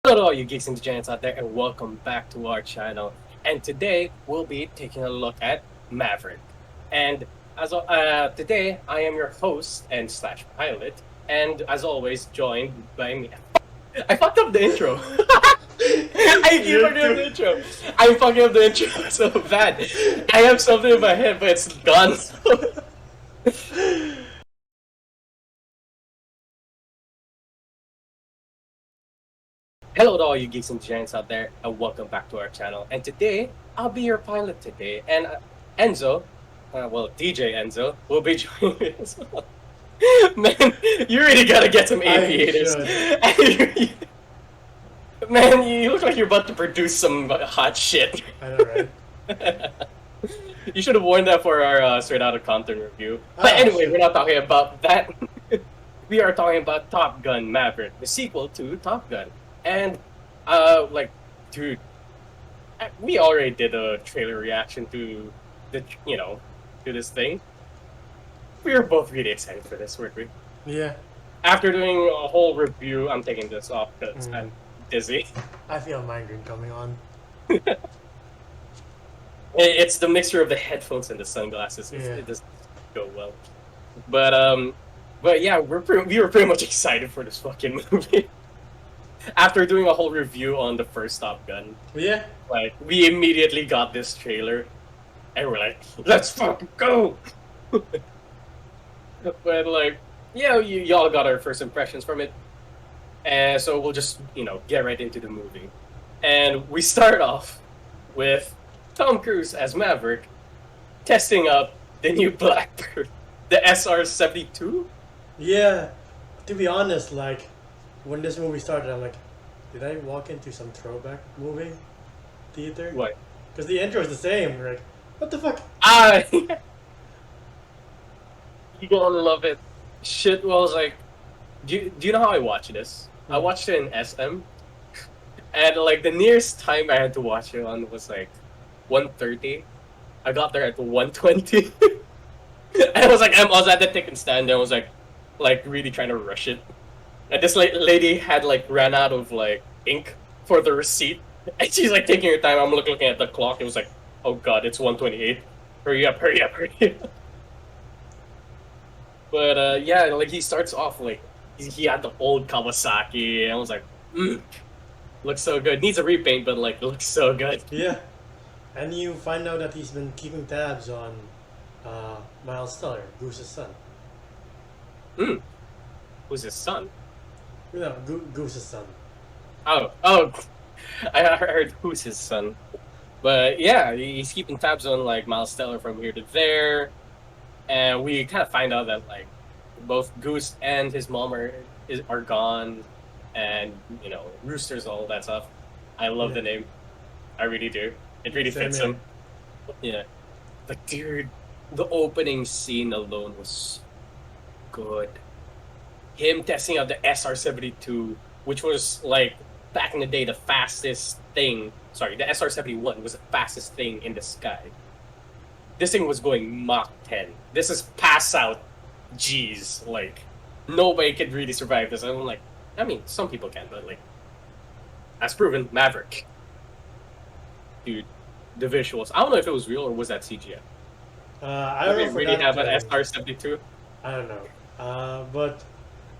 Hello, all you geeks and giants out there, and welcome back to our channel. And today we'll be taking a look at Maverick. And today I am your host and slash pilot, and as always joined by me. I fucked up the intro. I keep fucking up the intro. I'm fucking up the intro so bad. I have something in my head, but it's gone. Hello to all you geeks and giants out there, and welcome back to our channel. And today, I'll be your pilot today. And Enzo, DJ Enzo, will be joining me as well. Man, you really gotta get some aviators. Man, you look like you're about to produce some hot shit. I know, right? You should have worn that for our Straight Outta Compton review. But anyway, we're not talking about that. We are talking about Top Gun Maverick, the sequel to Top Gun. And, dude, we already did a trailer reaction to to this thing. We were both really excited for this, weren't we? Yeah. After doing a whole review, I'm taking this off because I'm dizzy. I feel migraine coming on. It's the mixture of the headphones and the sunglasses. It doesn't go well. But yeah, we were pretty much excited for this fucking movie. After doing a whole review on the first Top Gun, yeah, like we immediately got this trailer, and we're like, "Let's fucking go!" But like, yeah, y'all got our first impressions from it, and so we'll just get right into the movie, and we start off with Tom Cruise as Maverick, testing out the new Blackbird, the SR-72. Yeah, to be honest, like, when this movie started, I'm like, did I walk into some throwback movie theater? What? Because the intro is the same. We're like, what the fuck? You gonna love it. Shit was like, do you know how I watched this? I watched it in SM, and like the nearest time I had to watch it on was like 1:30. I got there at 1:20. And I was at the ticket stand, and I was like really trying to rush it. And this lady had ran out of ink for the receipt, and she's taking her time. I'm looking at the clock. It was like, oh god, it's 1:28. Hurry up, hurry up, hurry up. But yeah, he starts off he had the old Kawasaki, and I was like, looks so good. Needs a repaint, but looks so good. Yeah, and you find out that he's been keeping tabs on Miles Teller, Goose's son. Who's his son? No, Goose's son. Oh, I heard who's his son. But yeah, he's keeping tabs on Miles Teller from here to there, and we kind of find out that both Goose and his mom are gone, and Rooster's all that stuff. I love the name, I really do. It really fits him. Yeah, but dude, the opening scene alone was good. Him testing out the SR-72, which was back in the day the fastest thing. Sorry, the SR-71 was the fastest thing in the sky. This thing was going Mach 10. This is pass out G's. Nobody could really survive this. I'm I mean, some people can, but as proven, Maverick. Dude, the visuals. I don't know if it was real or was that CGI. I don't know. Really have an SR-72? I don't know. But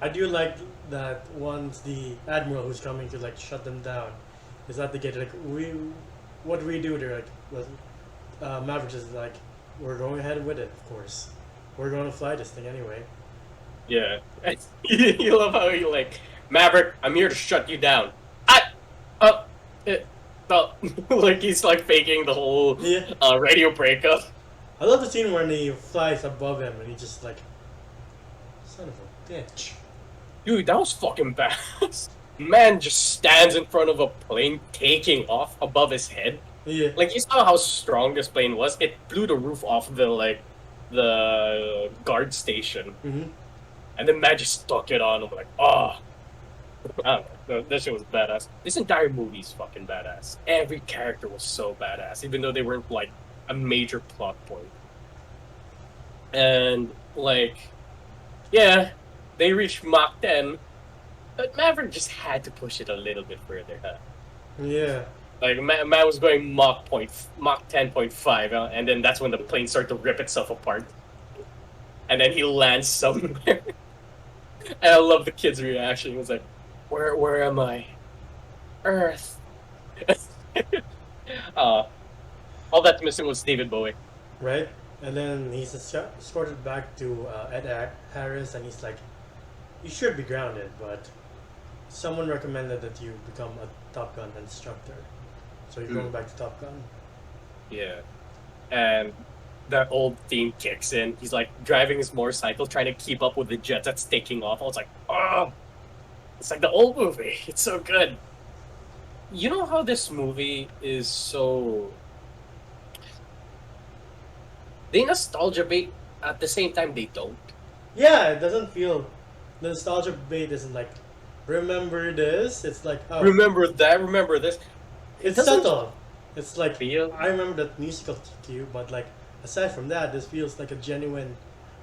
I do like that once the admiral who's coming to shut them down is at the gate. What do we do? They're Maverick is we're going ahead with it. Of course, we're going to fly this thing anyway. Yeah, you love how you Maverick. I'm here to shut you down. He's faking the whole radio breakup. I love the scene when he flies above him and he just son of a bitch. Dude, that was fucking badass. Man just stands in front of a plane taking off above his head. Yeah. You saw how strong this plane was? It blew the roof off the guard station. Mm-hmm. And then man just stuck it on. I'm like, oh. I don't know. That shit was badass. This entire movie is fucking badass. Every character was so badass, even though they weren't a major plot point. And yeah, they reached Mach 10, But Maverick just had to push it a little bit further, huh? Yeah. Like man was going Mach 10.5, and then that's when the plane started to rip itself apart, and then he lands somewhere. And I love the kid's reaction. He was like, "Where am I? Earth." uh, all that's missing was David Bowie. Right? And then he's escorted back to Harris, and he's like, "You should be grounded, but someone recommended that you become a Top Gun instructor, so you're going back to Top Gun." Yeah, and that old theme kicks in. He's like driving his motorcycle, trying to keep up with the jet that's taking off. I was like, oh, it's like the old movie. It's so good. You know how this movie is so they nostalgia bait at the same time they don't. Yeah, it doesn't feel the nostalgia bait isn't like remember this. It's like oh, Remember that? Remember this? it's doesn't subtle. It's like feel. I remember that musical cue, but like aside from that, this feels like a genuine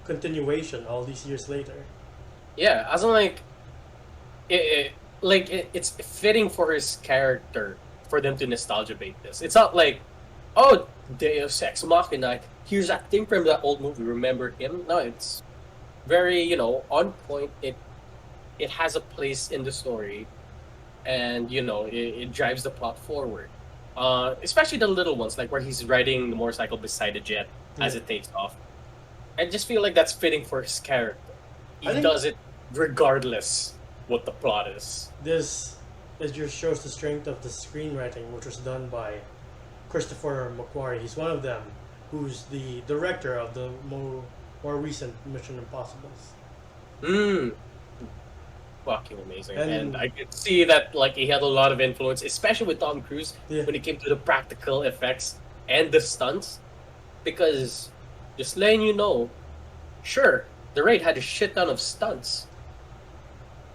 continuation all these years later. Yeah, as in like it's fitting for his character for them to nostalgia bait this. It's not like, oh, Deus Ex Machina. Here's that thing from that old movie. Remember him? No, it's very on point. It has a place in the story, and it drives the plot forward. Especially the little ones, like where he's riding the motorcycle beside the jet as Yeah. it takes off. I just feel like that's fitting for his character. He I think does it regardless what the plot is. this it just shows the strength of the screenwriting, which was done by Christopher McQuarrie. He's one of them, who's the director of the more recent Mission Impossibles. Mm, fucking amazing. And And I could see that like he had a lot of influence, especially with Tom Cruise yeah, when it came to the practical effects and the stunts. Because just letting you know, sure, the raid had a shit ton of stunts,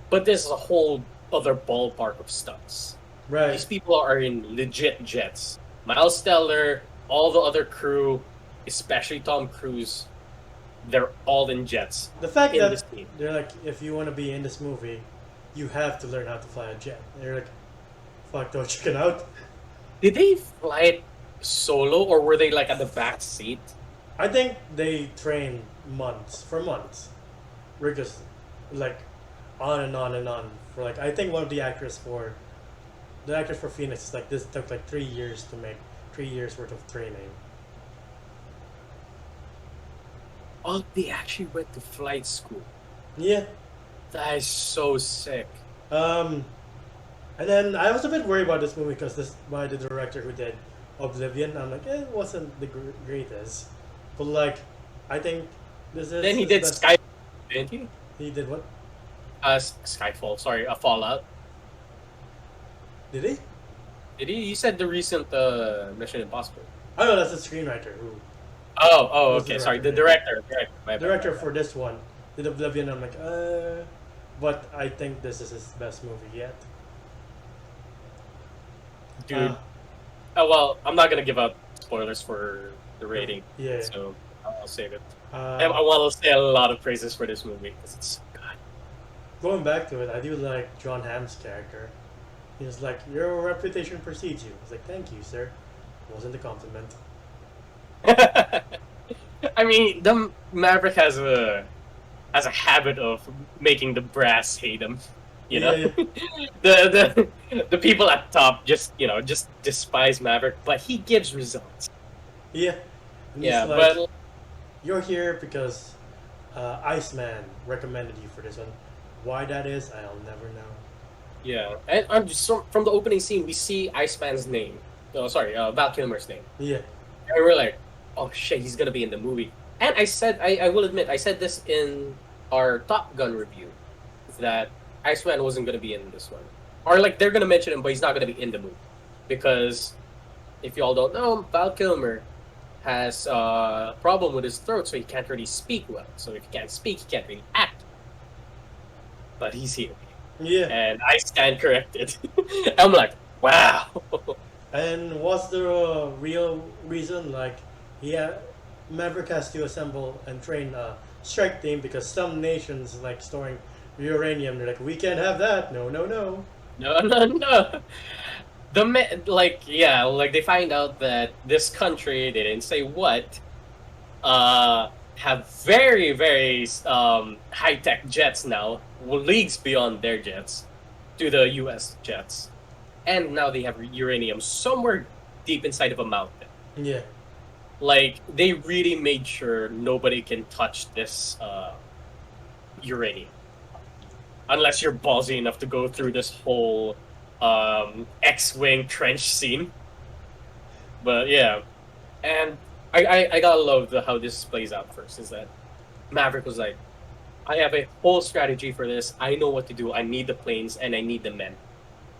but this is a whole other ballpark of stunts. These right. people are in legit jets. Miles Teller, all the other crew, especially Tom Cruise, they're all in jets The fact in that this scene. they're like, if you want to be in this movie, you have to learn how to fly a jet. They're like, fuck, don't chicken out. Did they fly it solo or were they like at the back seat? I think they trained for months, because like on and on and on for like I think one of the actors for Phoenix is like this took like 3 years to make 3 years worth of training. Oh, they actually went to flight school. Yeah. That is so sick. Um, and then I was a bit worried about this movie because this by the director who did Oblivion. I'm like, it wasn't the greatest, but like, I think this is. Then he his did best- Sky, didn't he? He did what? Skyfall. Sorry, a Fallout. Did he? Did he? You said the recent Mission Impossible. I know that's the screenwriter who Oh, was the okay. Sorry, the director. director. My bad, director my bad. for this one did Oblivion. I'm like, but I think this is his best movie yet. Dude. Oh well, I'm not gonna give out spoilers for the rating, Yeah. so I'll save it. Uh, And I want to say a lot of praises for this movie because it's so good. Going back to it, I do like John Hamm's character. He was like, "Your reputation precedes you." I was like, "Thank you, sir." It wasn't a compliment. I mean, the Maverick has a habit of making the brass hate him. You know, Yeah, the people at top just just despise Maverick, but he gives results. yeah. And Yeah, he's like, but "You're here because Iceman recommended you for this one. Why that is, I'll never know." yeah, and I'm just from the opening scene, we see Iceman's name. Oh, sorry, Val Kilmer's name, Yeah, and we're like, oh shit, he's gonna be in the movie. And I will admit, I said this in our Top Gun review that Iceman wasn't gonna be in this one, or like they're gonna mention him, but he's not gonna be in the movie because if you all don't know, Val Kilmer has a problem with his throat, so he can't really speak well. So if he can't speak, he can't really act. But he's here, yeah. and I stand corrected. I'm like, wow. And what's the real reason? Like, yeah, Maverick has to assemble and train a strike team because some nations like storing uranium. They're like, we can't have that. No, no, no. No, no, no. Like, yeah, like they find out that this country, they didn't say what, have very, very high tech jets now, leagues beyond their jets, to the U.S. jets, and now they have uranium somewhere deep inside of a mountain. Yeah. Like they really made sure nobody can touch this uranium unless you're ballsy enough to go through this whole X-wing trench scene. But yeah, and I gotta love how this plays out. First is that Maverick was like, I have a whole strategy for this. I know what to do. I need the planes and I need the men.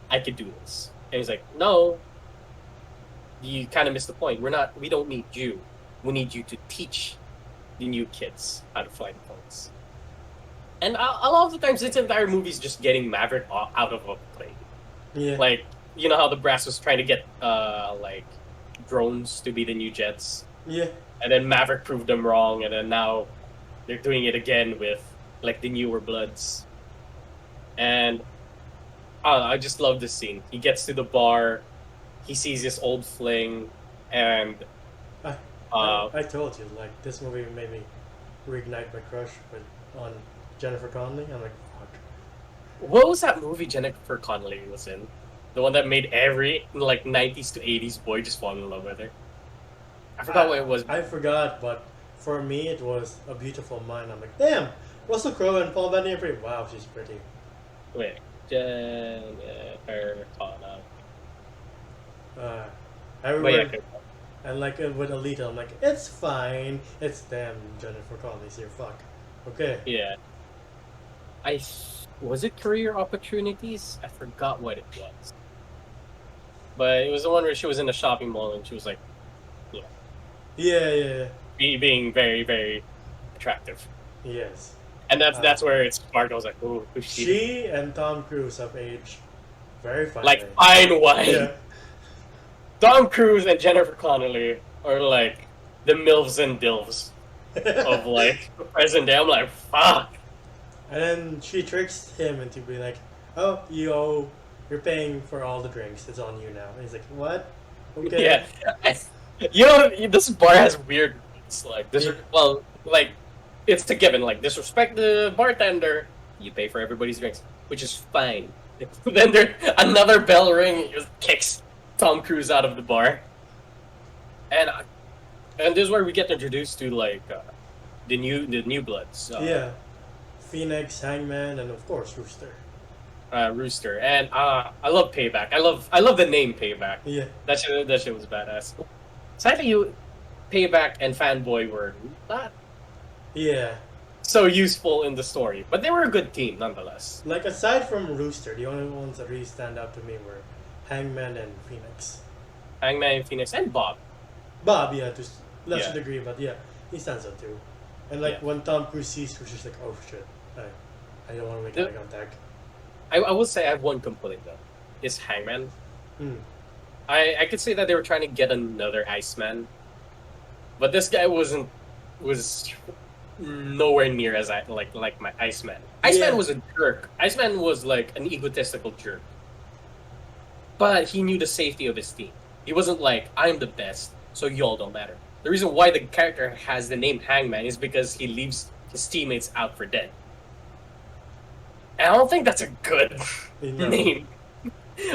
I could do this. And he's like, no, you kind of missed the point. We don't need you. We need you to teach the new kids how to fly the planes. And a lot of the times, this entire movie is just getting Maverick out of a plane. Yeah. Like, you know how the brass was trying to get like drones to be the new jets, Yeah. and then Maverick proved them wrong, and then now they're doing it again with like the newer bloods. And I just love this scene. He gets to the bar, he sees his old fling, and I told you, like, this movie made me reignite my crush on Jennifer Connelly. I'm like, fuck. what was that movie Jennifer Connelly was in? The one that made every like 90s to 80s boy just fall in love with her. I forgot what it was. I forgot, but for me, it was A Beautiful Mind. I'm like, damn, Russell Crowe and Paul Bettany are pretty. Wow, she's pretty. Wait, Jennifer Connelly. Everyone, Yeah, and like with Alita, I'm like, it's fine. It's them, Jennifer Connelly's here. Fuck. Okay. yeah. Was it Career Opportunities? I forgot what it was. But it was the one where she was in the shopping mall and she was like, Yeah. being very, very attractive. Yes. And that's where it sparked. I was like, oh, who's she? She and Tom Cruise have aged very fine. Like fine wine. Yeah. Tom Cruise and Jennifer Connelly are like the MILFs and DILFs of like the present day. I'm like, fuck. And then she tricks him into being like, "Oh, you're paying for all the drinks. It's on you now." And he's like, "What? Okay." Yeah. You know, this bar has weird rules. Like this, well, like it's a given. Like disrespect the bartender, you pay for everybody's drinks, which is fine. Then there another bell ring, it just kicks Tom Cruise out of the bar, and this is where we get introduced to like the new bloods. Yeah. Phoenix, Hangman, and of course Rooster. Rooster, and I love Payback. I love the name Payback. Yeah. That shit was badass. Sadly, Payback and Fanboy were not so useful in the story, but they were a good team nonetheless. Like aside from Rooster, the only ones that really stand out to me were Hangman and Phoenix. Hangman, Phoenix, and Bob. Bob, yeah, to lesser degree, but yeah, he stands out too. And like Yeah. when Tom Cruise sees Rooster, he's like, "Oh shit, I don't want to make eye contact." I will say I have one complaint though. Is Hangman. I could say that they were trying to get another Iceman, but this guy was nowhere near as like my Iceman. Iceman was a jerk. Iceman was like an egotistical jerk, but he knew the safety of his team. He wasn't like, I'm the best, so y'all don't matter. The reason why the character has the name Hangman is because he leaves his teammates out for dead. And I don't think that's a good name.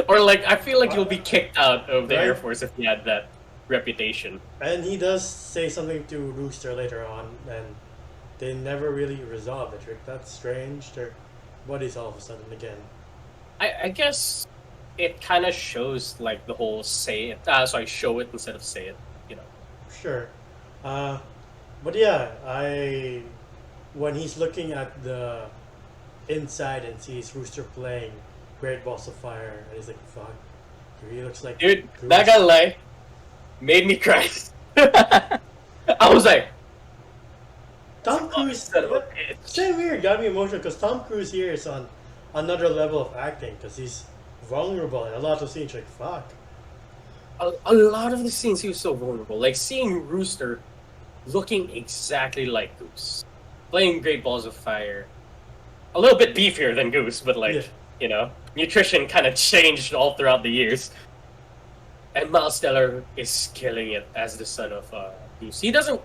Or like, I feel like you'll be kicked out of the Air Force if you had that reputation. And he does say something to Rooster later on, and they never really resolve it. Like, that's strange. They're buddies all of a sudden again. I guess it kind of shows like the whole show it instead of say it, you know. Sure. But yeah, when he's looking at the inside and sees Rooster playing Great Balls of Fire, and he's like, fuck, he really looks like... Dude, not gonna lie, made me cry. I was like... Tom Cruise... Same here, got me emotional, because Tom Cruise here is on another level of acting, because he's vulnerable in a lot of scenes, like, fuck. A lot of the scenes he was so vulnerable. Like seeing Rooster looking exactly like Goose, playing Great Balls of Fire. a little bit beefier than Goose, but like Yeah. you know, nutrition kind of changed all throughout the years. And Miles Teller is killing it as the son of Goose. He doesn't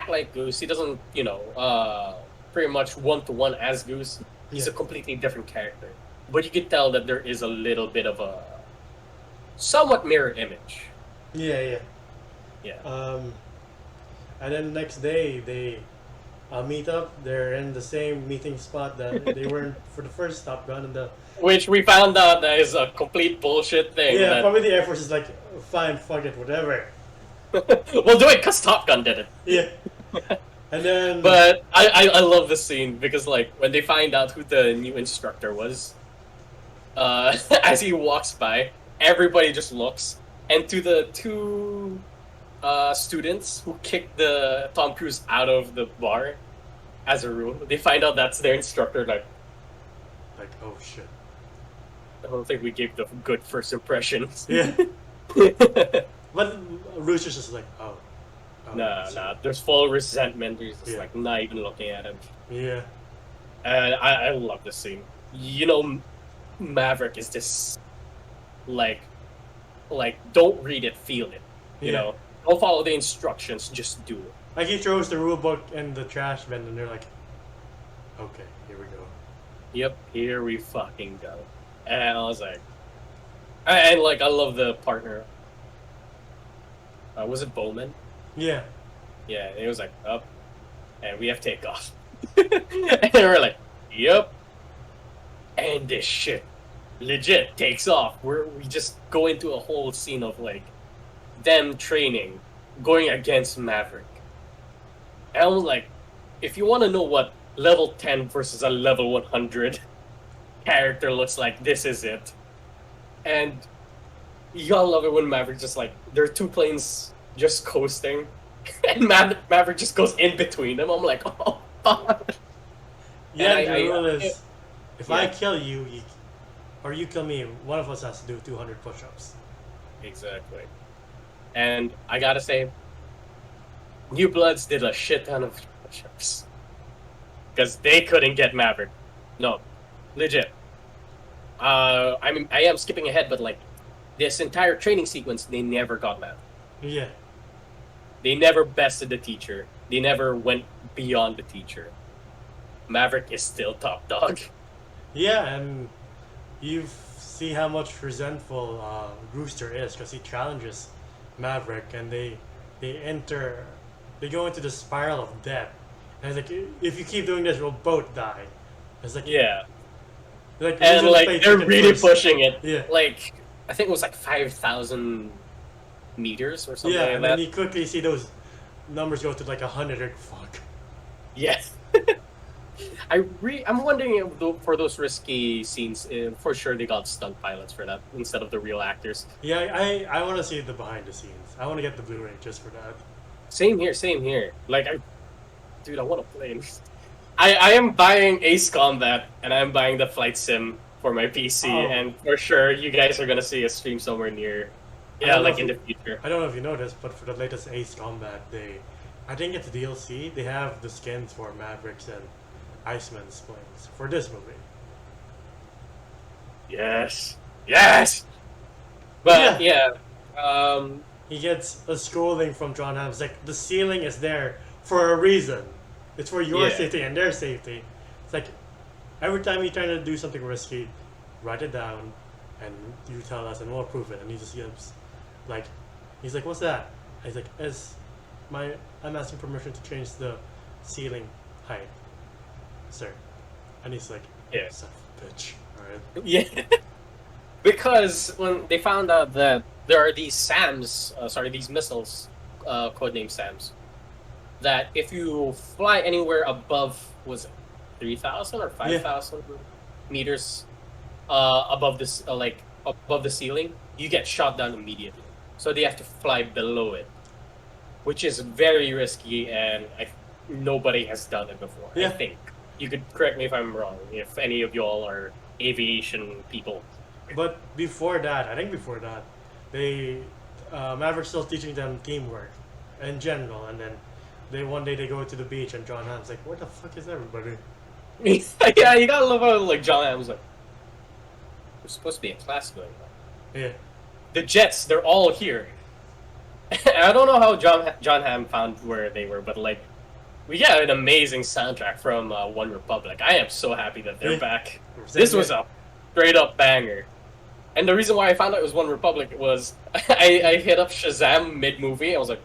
act like Goose. He doesn't, pretty much one-to-one as Goose. He's Yeah. a completely different character. But you could tell that there is a little bit of a somewhat mirror image. Yeah, yeah. Yeah. And then the next day they meet up. They're in the same meeting spot that they were in for the first Top Gun, and the Which we found out that is a complete bullshit thing. yeah, that probably the Air Force is like, fine, fuck it, whatever. we'll do it because Top Gun did it. Yeah. And then But I love this scene because like when they find out who the new instructor was, as he walks by, everybody just looks, and to the two students who kicked the Tom Cruise out of the bar as a rule, they find out that's their instructor. Like, oh shit. I don't think we gave the good first impressions. Yeah. But Rooster's just like, oh. Nah. There's full resentment. He's just Yeah. like not even looking at him. Yeah. And I love this scene. You know, Maverick is this like don't read it, feel it. You Yeah. know, don't follow the instructions, just do it. Like he throws the rule book in the trash bin, and they're like, okay, here we go. Yep, here we fucking go. And I was like, and like I love the partner. Was it Bowman? Yeah. Yeah, it was like up, and we have takeoff. And we're like, yep. And this shit legit takes off. We just go into a whole scene of like them training, going against Maverick. And I was like, if you want to know what level 10 versus a level 100 character looks like, this is it. And you gotta love it when Maverick just like, there are two planes just coasting, and Maverick just goes in between them. I'm like, oh, fuck. Yeah, And the rule is, if I yeah. kill you, or you kill me, one of us has to do 200 push-ups. Exactly. And I gotta say, New Bloods did a shit ton of push-ups. Because they couldn't get Maverick. No. Legit. I am skipping ahead, but like, this entire training sequence, they never got Maverick. Yeah. They never bested the teacher. They never went beyond the teacher. Maverick is still top dog. Yeah, and you see how much resentful Rooster is because he challenges Maverick, and they go into the spiral of death. And it's like, if you keep doing this, we'll both die. It's like, Yeah. like And who's gonna play like, they're chicken really first? pushing it. Yeah. Like, I think it was like 5,000 meters or something Yeah, like and that. then you quickly see those numbers go to like 100. Like, fuck. Yes. I'm wondering if for those risky scenes, for sure they got stunt pilots for that instead of the real actors. Yeah, I want to see the behind the scenes. I want to get the Blu-ray just for that. Same here. Like, dude, I want to play. I am buying Ace Combat and I'm buying the flight sim for my PC, Oh. and for sure you guys are gonna see a stream somewhere near, I yeah, don't know like if in you- the future. I don't know if you noticed, but for the latest Ace Combat, I think it's DLC. They have the skins for Mavericks and Iceman's planes for this movie. Yes. But yeah, He gets a scolding from John Hamm. It's like, the ceiling is there for a reason. It's for your Yeah. safety and their safety. It's like, every time you try to do something risky, write it down, and you tell us, and we'll approve it. And he just gives, like, he's like, what's that? And he's like, I'm asking permission to change the ceiling height, sir. And he's like, Yeah. son of a bitch. Alright. yeah. Because when they found out that there are these SAMs, these missiles, codenamed SAMs, that if you fly anywhere above, was it 3,000 or 5,000 meters above this, above the ceiling, you get shot down immediately. So they have to fly below it, which is very risky, and nobody has done it before. Yeah. I think you could correct me if I'm wrong. If any of y'all are aviation people. But before that, they Maverick's still teaching them teamwork in general, and then one day they go to the beach and John Hamm's like, "Where the fuck is everybody?" Yeah, you gotta love how like John Hamm was like, "There's supposed to be a class going on. Yeah. The Jets, they're all here." I don't know how John Hamm found where they were, but like we got an amazing soundtrack from One Republic. I am so happy that they're Yeah. back. Same This was here. a straight up banger. And the reason why I found out it was One Republic was I hit up Shazam mid movie. I was like,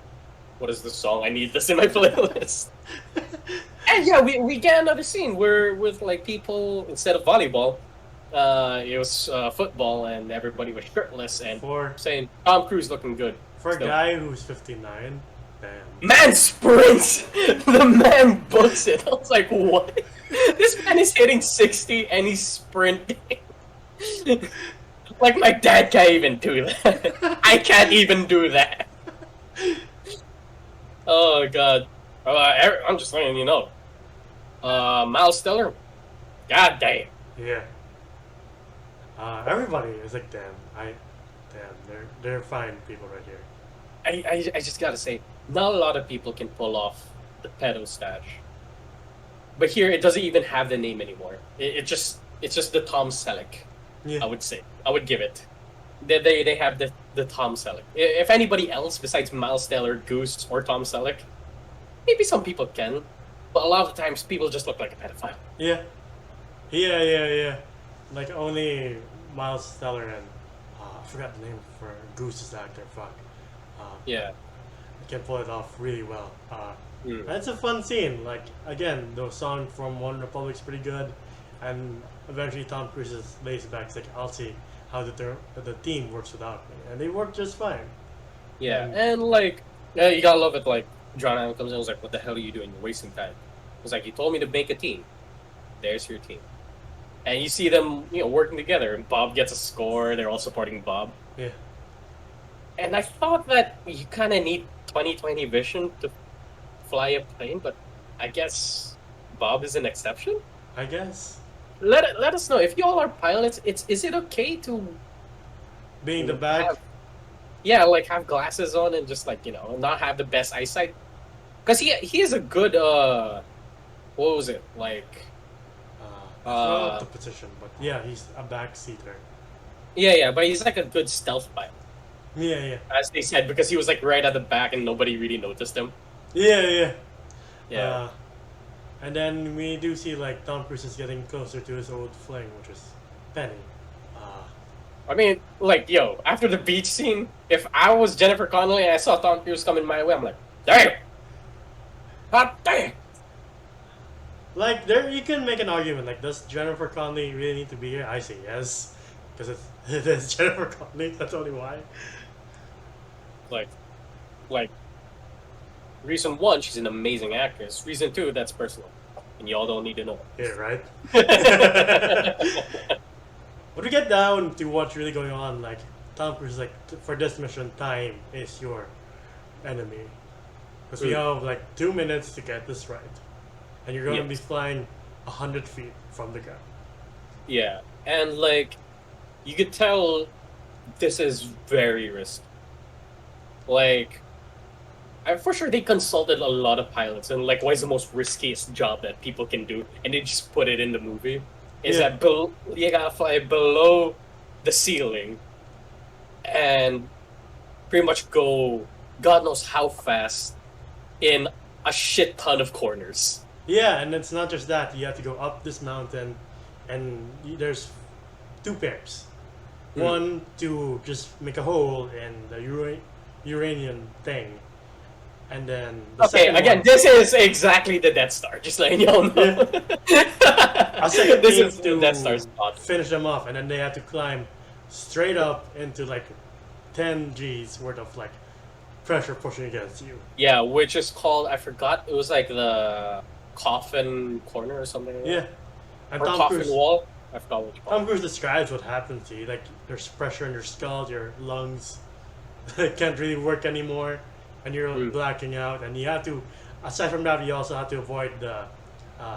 "What is this song? I need this in my playlist." And yeah, we get another scene where with like people instead of volleyball, it was football, and everybody was shirtless and For saying Tom Cruise looking good. for a Still. guy who's 59, damn. Man sprints. The man books it. I was like, what? This man is hitting 60 and he's sprinting. Like my dad can't even do that. I can't even do that. Oh god. I'm just letting you know. Miles Teller. God damn. Yeah. Everybody is like, damn. They're fine people right here. I just gotta say, not a lot of people can pull off the pedo stash. But here, it doesn't even have the name anymore. It's just the Tom Selleck. Yeah. I would say. I would give it. They have the Tom Selleck. If anybody else besides Miles Teller, Goose, or Tom Selleck, maybe some people can. But a lot of the times, people just look like a pedophile. Yeah. Yeah. Like only Miles Teller and I forgot the name for Goose's actor. Fuck. Yeah. Can pull it off really well. Mm. And it's a fun scene. Like again, the song from One Republic's pretty good, and eventually Tom Cruise lays back. It's like, I'll see how the team works without me, and they work just fine. Yeah, and like, you gotta love it. Like, John Allen comes in and was like, "What the hell are you doing? You're wasting time." It was like, "You told me to make a team. There's your team." And you see them, working together. And Bob gets a score. They're all supporting Bob. Yeah. And I thought that you kind of need 20/20 vision to fly a plane, but I guess Bob is an exception. I guess Let us know if you all are pilots. Is it okay to being the back. like have glasses on and just like not have the best eyesight? Because he is a good what was it like? I don't know the position, but yeah, he's a backseater. Yeah, but he's like a good stealth pilot, Yeah. as they said, because he was like right at the back and nobody really noticed him. Yeah. Yeah. And then we do see like Tom Cruise is getting closer to his old fling, which is Penny. I mean, like, after the beach scene, if I was Jennifer Connelly and I saw Tom Cruise coming my way, I'm like, damn! God damn! Like there, you can make an argument like, does Jennifer Connelly really need to be here? I say yes, because it is Jennifer Connelly. That's only why. Like, reason one, she's an amazing actress. Reason two, that's personal. And y'all don't need to know. Yeah, right. When we get down to what's really going on, like Tom Cruise is like, for this mission, time is your enemy, because we have like 2 minutes to get this right, and you're going to be flying 100 feet from the ground. Yeah, and like, you could tell this is very risky. Like, for sure they consulted a lot of pilots, and like, what is the most riskiest job that people can do, and they just put it in the movie. Is that you gotta fly below the ceiling, and pretty much go God knows how fast in a shit ton of corners. Yeah, and it's not just that. You have to go up this mountain, and there's 2 pairs. One to just make a hole in the uranium thing, and then the second again, one, this is exactly the Death Star. Just letting y'all know. a second This team is the to Death Star spot. finish them off, and then they have to climb straight up into like 10 G's worth of like pressure pushing against you. Yeah, which is called, I forgot, it was like the coffin corner or something like that. Yeah, and Or Tom coffin Cruise. wall. I forgot what you call Tom it. Cruise describes what happens to you. Like there's pressure in your skull, your lungs can't really work anymore, and you're blacking out. And you have to, aside from that, you also have to avoid the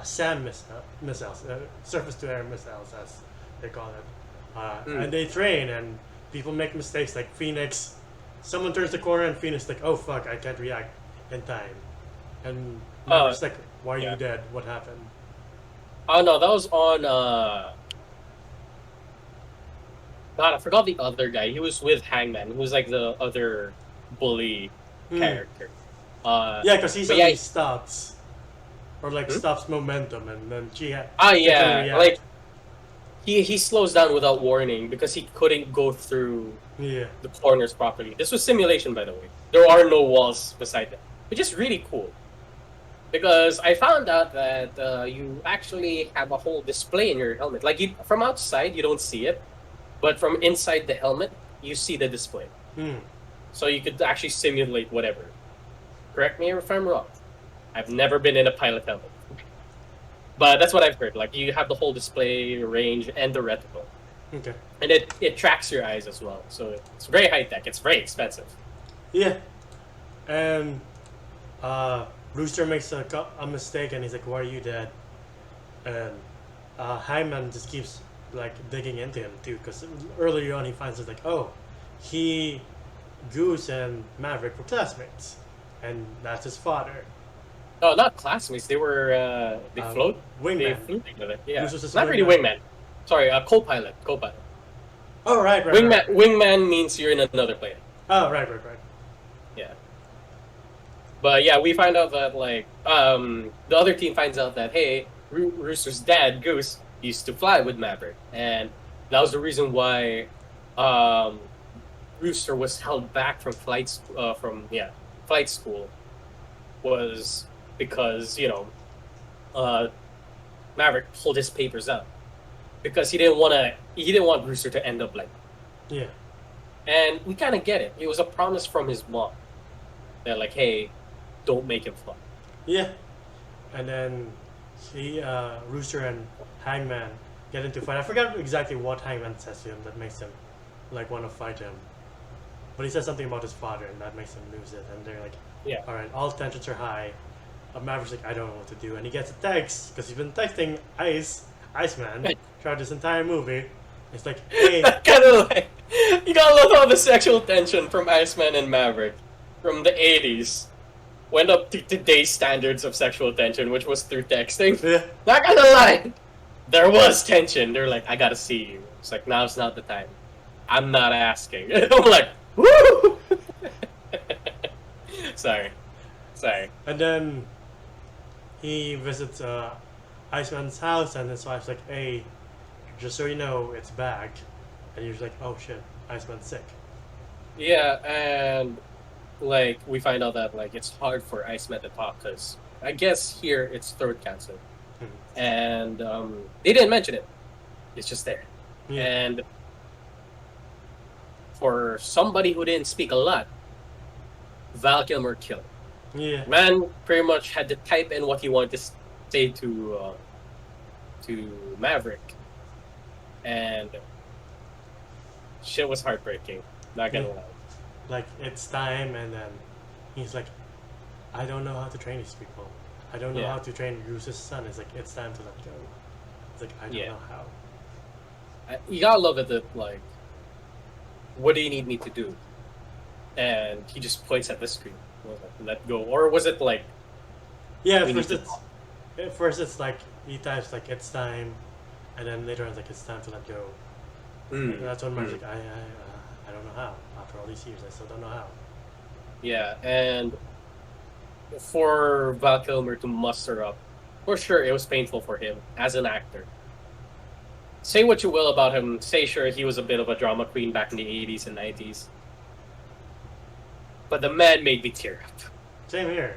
SAM missiles, surface-to-air missiles, as they call it. And they train, and people make mistakes. Like Phoenix, someone turns the corner, and Phoenix like, oh fuck, I can't react in time. And Maverick's like, why are you dead? What happened? Oh no, that was on. God, I forgot the other guy. He was with Hangman. He was like the other bully Hmm. character. Yeah, because he But yeah. suddenly stops, or like Hmm? stops momentum, and then Ah, gets to yeah. react. Like he slows down without warning because he couldn't go through Yeah. the corners properly. This was simulation, by the way. There are no walls beside them, which is really cool because I found out that you actually have a whole display in your helmet. Like from outside, you don't see it, but from inside the helmet, you see the display. Hmm. So you could actually simulate whatever. Correct me if I'm wrong. I've never been in a pilot helmet, but that's what I've heard. Like you have the whole display range and the reticle, Okay. and it tracks your eyes as well. So it's very high tech. It's very expensive. Yeah. And Rooster makes a mistake, and he's like, "Why are you dead?" And Hyman just keeps like digging into him too, because earlier on he finds out like, oh, he, Goose, and Maverick were classmates, and that's his father. No, not classmates. They were they float. They Wingman. flew together. Yeah, Goose was his not really wingman. wingman. Sorry, co-pilot. Co-pilot. Oh right. Wingman means you're in another plane. Oh right. Yeah. But yeah, we find out that like the other team finds out that hey, Rooster's dad Goose used to fly with Maverick, and that was the reason why um, Rooster was held back from flight school was because uh, Maverick pulled his papers out because he didn't want Rooster to end up like, Yeah. and we kind of get it. It was a promise from his mom that like hey, don't make him fly. Yeah. And then Rooster and Hangman get into a fight. I forgot exactly what Hangman says to him that makes him like want to fight him. But he says something about his father, and that makes him lose it. And they're like, Yeah. all right, all tensions are high. Maverick's like, I don't know what to do. And he gets a text, because he's been texting Iceman, throughout this entire movie. It's like, hey. Kind of like you gotta love how the sexual tension from Iceman and Maverick from the '80s went up to today's standards of sexual tension, which was through texting. Yeah. Not gonna lie, there was tension. They're like, I gotta see you. It's like now's not the time. I'm not asking. I'm like, woo! Sorry. And then he visits Iceman's house, and his wife's like, hey, just so you know, it's back. And you're like, oh shit, Iceman's sick. Yeah, and like we find out that like it's hard for Iceman to talk because I guess here it's throat cancer, and they didn't mention it. It's just there, Yeah. and for somebody who didn't speak a lot, Val Kilmer killed. Yeah. Man pretty much had to type in what he wanted to say to Maverick, and shit was heartbreaking. Not gonna lie. Like, it's time, and then he's like, I don't know how to train these people. I don't know Yeah. how to train Bruce's son. It's like, it's time to let go. It's like, I don't know how. You gotta love it that like, what do you need me to do? And he just points at the screen. Like, let go, or was it like? Yeah, We need to at first it's like, he types like, it's time, and then later on it's like, it's time to let go. And that's when Mark's like, I don't know how. After all these years, I still don't know how. Yeah, and for Val Kilmer to muster up, for sure it was painful for him as an actor. Say what you will about him. Say sure he was a bit of a drama queen back in the '80s and '90s, but the man made me tear up. Same here.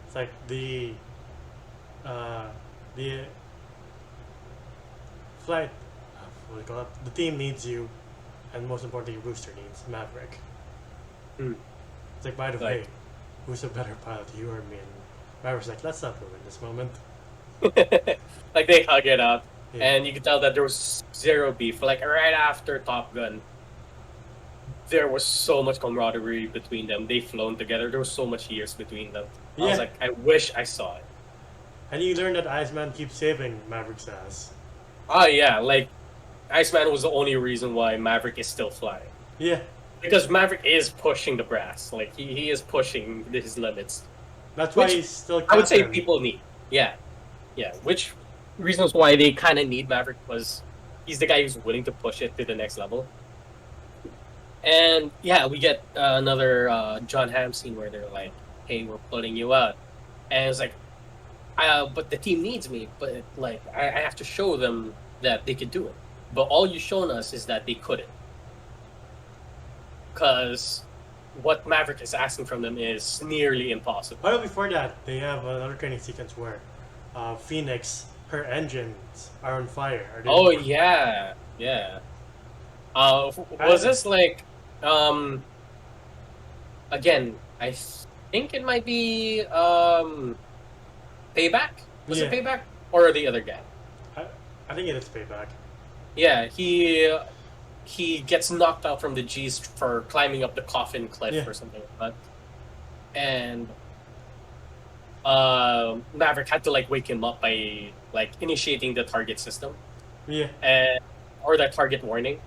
It's like the flight, what do you call it? The team needs you, and most importantly, Rooster needs Maverick. It's like, by the way, who's a better pilot, you or me? And Maverick's like, let's not ruin this moment. Like they hug it up, Yeah. and you can tell that there was zero beef. Like right after Top Gun, there was so much camaraderie between them. They've flown together. There was so much years between them. I was like, I wish I saw it. And you learn that Iceman keeps saving Maverick's ass. Oh yeah, like Iceman was the only reason why Maverick is still flying. Yeah. Because Maverick is pushing the brass. Like he is pushing his limits. That's why Which he's still I would say captain. people need. Yeah. Yeah. Which reasons why they kind of need Maverick was he's the guy who's willing to push it to the next level. And yeah, we get another John Hamm scene where they're like, "Hey, we're pulling you out," and it's like, "But the team needs me. But like, I have to show them that they could do it. But all you've shown us is that they couldn't, because what Maverick is asking from them is nearly impossible." Well, before that, they have another training sequence where Phoenix, her engines are on fire. Are they Oh yeah, yeah. Was this like again? I think it might be Payback. Was it Yeah. Payback or the other guy? I think it is Payback. Yeah, he gets knocked out from the G's for climbing up the coffin cliff Yeah. or something like that, and Maverick had to like wake him up by like initiating the target system Yeah. and or that target warning,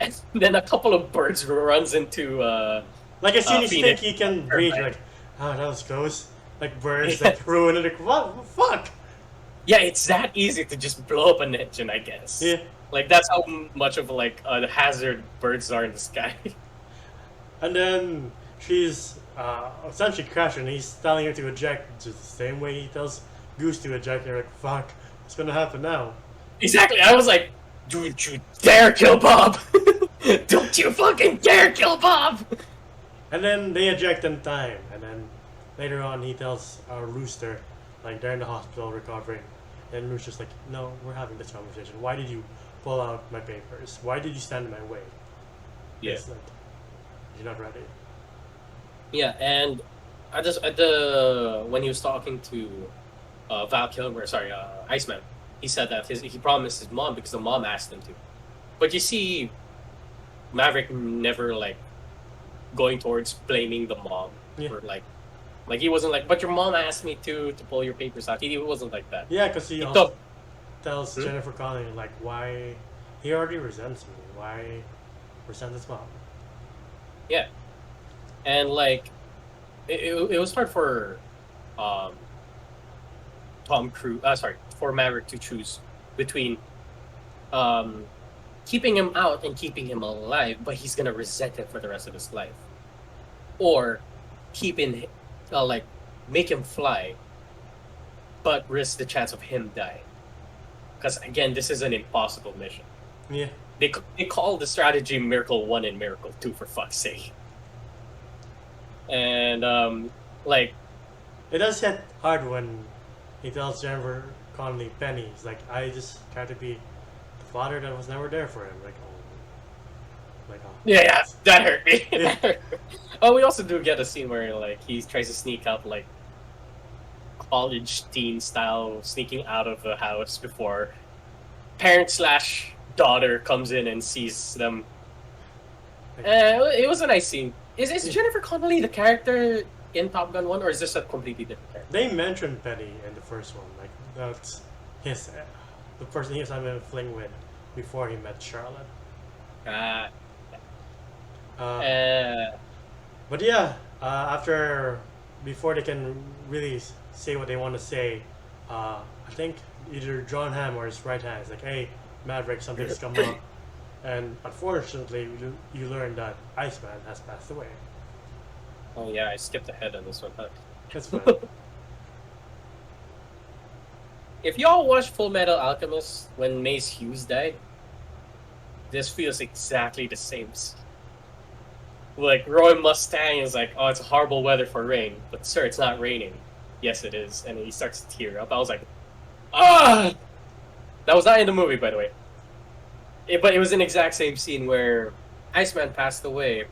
and then a couple of birds runs into Like as soon as you think Phoenix. you can reach, like, oh, that was close. Like birds, like ruin it. Like what? Fuck. Yeah, it's that easy to just blow up an engine, I guess. Yeah. Like that's how much of like a hazard birds are in the sky. And then she's essentially crashing. He's telling her to eject, just the same way he tells Goose to eject. You're like, fuck, what's gonna happen now? Exactly. I was like, "Don't you dare kill Bob! Don't you fucking dare kill Bob!" And then they eject in time. And then later on, he tells Rooster, like they're in the hospital recovering. And Rooster's like, no, we're having this conversation. Why did you pull out my papers? Why did you stand in my way? Yeah. It's like, you're not ready. Yeah, and I just at the when he was talking to Val Kilmer, sorry, Iceman, he said that he promised his mom because the mom asked him to. But you see, Maverick never like going towards blaming the mom Yeah. for like he wasn't like, "But your mom asked me to pull your papers out." He wasn't like that. Yeah, because he He also took tells Jennifer Connelly, like, why he already resents me. Why resent his mom? yeah, and like it was hard for um Tom Cruise, sorry, for Maverick to choose between um, keeping him out and keeping him alive, but he's gonna resent it for the rest of his life, or keeping, like, make him fly, but risk the chance of him dying. Because again, this is an impossible mission. Yeah. They call the strategy Miracle 1 and Miracle 2 for fuck's sake. And like It does hit hard when he tells Jennifer Connelly, Penny, he's like, I just tried to be the father that was never there for him. Like, oh. Like, oh. yeah, that hurt me. Yeah. That hurt me. Oh, we also do get a scene where like he tries to sneak out like college teen style, sneaking out of the house before parent slash daughter comes in and sees them. It was a nice scene. Is Jennifer Connelly the character in Top Gun 1, or is this a completely different character? They mentioned Penny in the first one. Like, that's his, the person he was having a fling with before he met Charlotte. Uh, But yeah, before they can really say what they want to say, I think either John Hamm or his right hand is like, hey, Maverick, something's come up. And unfortunately, you learn that Iceman has passed away. oh yeah, I skipped ahead on this one. Huh? That's fine. If y'all watched Full Metal Alchemist when Mace Hughes died, this feels exactly the same. Like, Roy Mustang is like, "Oh, it's horrible weather for rain," but sir, it's not raining. Yes, it is, and he starts to tear up. I was like, ah! That was not in the movie, by the way. But it was an exact same scene where Iceman passed away,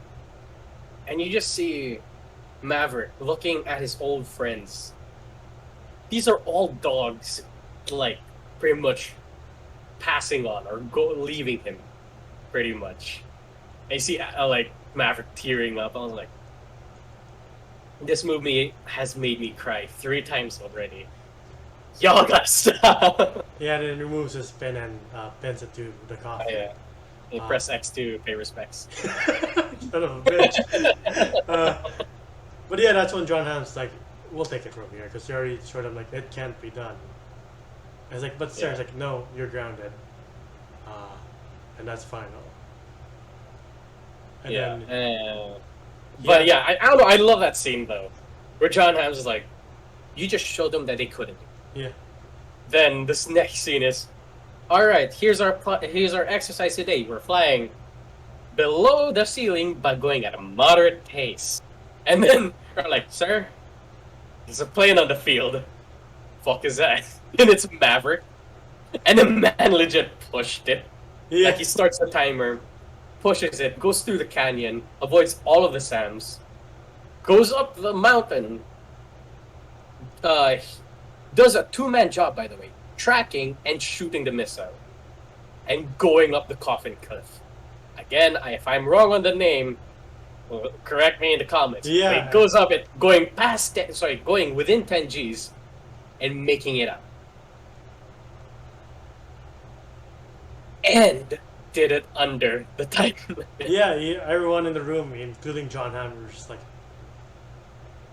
and you just see Maverick looking at his old friends. These are all dogs, like, pretty much passing on or leaving him, pretty much. And you see, like, Maverick tearing up. I was like, this movie has made me cry 3 times already. Y'all gotta stop. Yeah, then he removes his pen and pins it to the coffin. Yeah. You press X to pay respects. Son of a bitch. But yeah, that's when John Hamm's like, we'll take it from here, because he already showed him, like, it can't be done. I was like, but sir, it's like, no, you're grounded. And that's final. And Yeah. then, But yeah, I don't know. I love that scene though, where John Hamm's is like, you just showed them that they couldn't. yeah. Then this next scene is, all right, here's our exercise today. We're flying below the ceiling but going at a moderate pace. And then we're like, sir, there's a plane on the field. Fuck is that? And it's Maverick. And the man legit pushed it. Yeah. Like he starts the timer, pushes it, goes through the canyon, avoids all of the SAMs, goes up the mountain, does a two-man job, by the way, tracking and shooting the missile, and going up the coffin cliff. Again, if I'm wrong on the name, well, correct me in the comments. Yeah. But it goes up it, going going within 10 Gs, and making it up. And did it under the time limit. Yeah, everyone in the room, including John Hamm, was just like,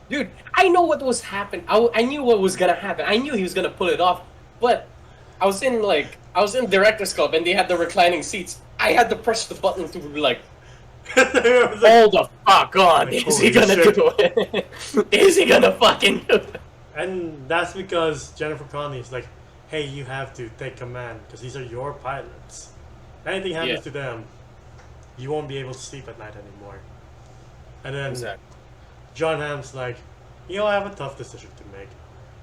dude, I know what was happening. I knew what was gonna happen. I knew he was gonna pull it off. But I was in director's club and they had the reclining seats. I had to press the button to be like, hold the fuck on. Is he gonna do it? Is he gonna fucking do it? and that's because Jennifer Connelly is like, hey, you have to take command because these are your pilots. Anything happens to them, you won't be able to sleep at night anymore. And then John Hamm's like, I have a tough decision to make.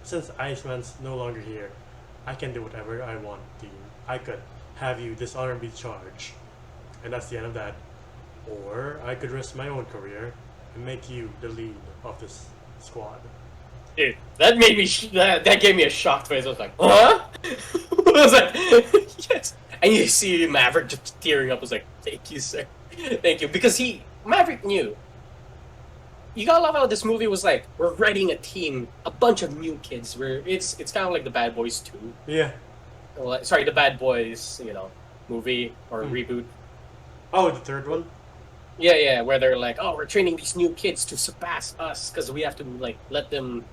Since Iceman's no longer here, I can do whatever I want, team. I could have you dishonorably charged, and that's the end of that. Or I could risk my own career and make you the lead of this squad. Dude, that made me that gave me a shocked face. I was like, huh? I was like, yes. And you see Maverick just tearing up. I was like, thank you, sir. Thank you. Because Maverick knew. You gotta love how this movie was like, we're writing a team, a bunch of new kids. It's kind of like the Bad Boys 2. Yeah. Sorry, the Bad Boys, movie or reboot. Oh, the third one? Yeah, where they're like, oh, we're training these new kids to surpass us because we have to let them.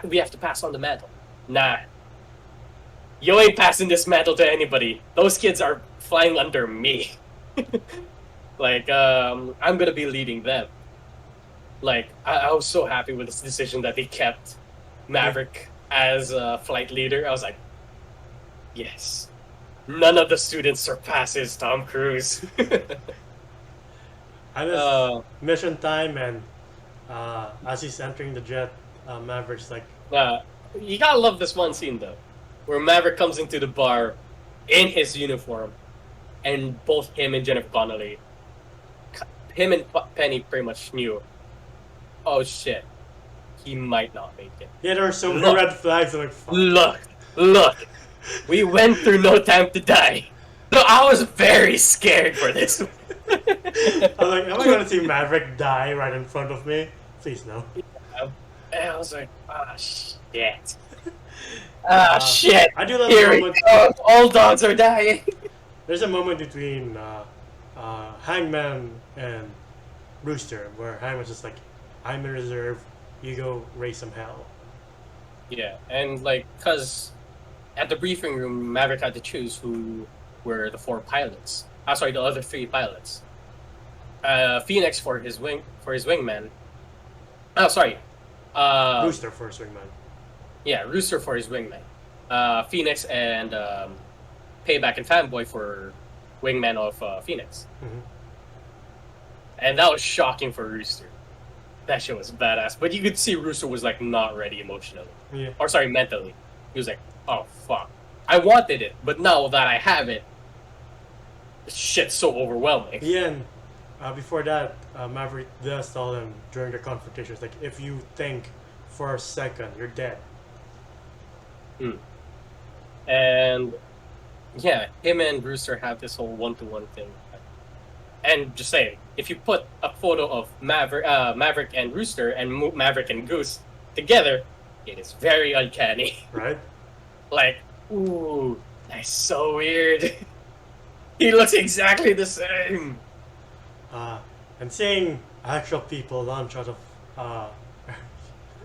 We have to pass on the mantle. Nah, you ain't passing this mantle to anybody. Those kids are flying under me. I'm gonna be leading them. I was so happy with this decision that they kept Maverick as a flight leader. I was like, yes, none of the students surpasses Tom Cruise. Mission time, and as he's entering the jet, Maverick's like, you gotta love this one scene though, where Maverick comes into the bar in his uniform, and both him and Jennifer Connelly, him and Penny pretty much knew, oh shit, he might not make it. Yeah, there were so many red flags. I'm like, fuck. Look, we went through No Time to Die. So I was very scared for this. I was like, am I gonna see Maverick die right in front of me? Please no. And I was like, ah, shit. Shit. I do love Here the we moment. go. All dogs are dying. There's a moment between Hangman and Rooster where Hangman's just like, I'm in reserve, you go raise some hell. Yeah, and cause at the briefing room, Maverick had to choose who were the four pilots. The other three pilots. Phoenix for his wingman. Oh, sorry. Rooster for his wingman. Yeah, Rooster for his wingman. Phoenix and Payback and Fanboy for wingman of Phoenix. Mm-hmm. And that was shocking for Rooster. That shit was badass. But you could see Rooster was not ready emotionally. Yeah. Or sorry, mentally. He was like, oh fuck. I wanted it, but now that I have it, this shit's so overwhelming. Yeah, and before that, Maverick does tell them during the confrontation, it's like, if you think for a second, you're dead. And yeah, him and Brewster have this whole one-to-one thing. And just saying, if you put a photo of Maverick and Rooster and Maverick and Goose together, it is very uncanny. Right? Ooh, that's so weird. He looks exactly the same. And seeing actual people launch out of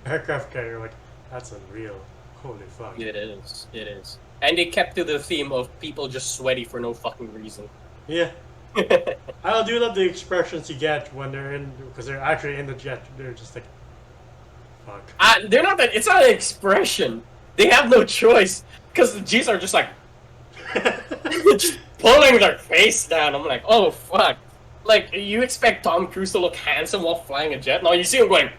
aircraft carrier, that's unreal. Holy fuck. It is. It is. And they kept to the theme of people just sweaty for no fucking reason. Yeah. I do love the expressions you get when they're in, because they're actually in the jet. They're just like, fuck. They're not that. It's not an expression. They have no choice because the G's are just like just pulling their face down. I'm like, oh fuck! Like you expect Tom Cruise to look handsome while flying a jet? No, you see him going.